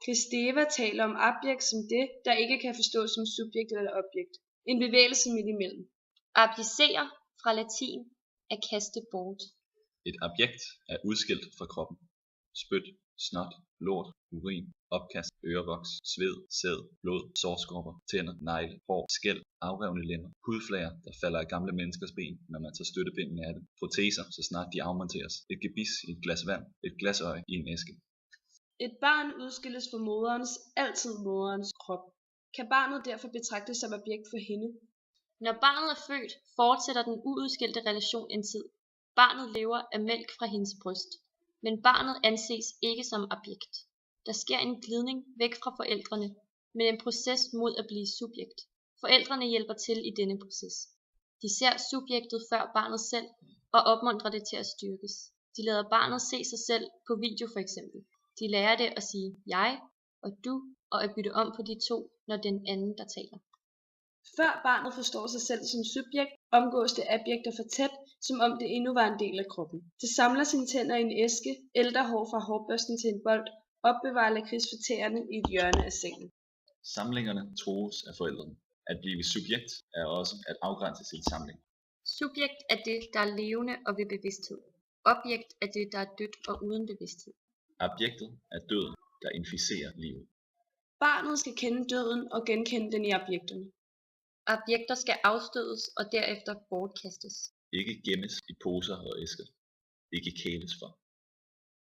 Kristeva taler om objekt som det, der ikke kan forstås som subjekt eller objekt. En bevægelse midt imellem. Abdicere fra latin at kaste bort. Et objekt er udskilt fra kroppen. Spyt, snot, lort, urin, opkast, ørevoks, sved, sæd, blod, sårskorper, tænder, negle, hår, skæl, afrevne lemmer, hudflager, der falder af gamle menneskers ben, når man tager støttebindene af det, proteser, så snart de afmonteres, et gebis i et glas vand, et glasøje i en æske. Et barn udskilles fra moderens, altid moderens krop. Kan barnet derfor betragtes som objekt for hende? Når barnet er født, fortsætter den uudskilte relation en tid. Barnet lever af mælk fra hendes bryst, men barnet anses ikke som objekt. Der sker en glidning væk fra forældrene, med en proces mod at blive subjekt. Forældrene hjælper til i denne proces. De ser subjektet før barnet selv og opmuntrer det til at styrkes. De lader barnet se sig selv på video for eksempel. De lærer det at sige jeg og du og at bytte om på de to, når den anden der taler. Før barnet forstår sig selv som subjekt, omgås det objekter for tæt, som om det endnu var en del af kroppen. Det samler sine tænder i en æske, ælter hår fra hårbørsten til en bold, opbevarer lakrids for tæerne i et hjørne af sengen. Samlingerne trues af forældrene. At blive subjekt er også at afgrænse sin samling. Subjekt er det, der er levende og ved bevidsthed. Objekt er det, der er dødt og uden bevidsthed. Objektet er døden, der inficerer livet. Barnet skal kende døden og genkende den i objekterne. Objekter skal afstødes og derefter bortkastes. Ikke gemmes i poser og æsker. Ikke kæles for.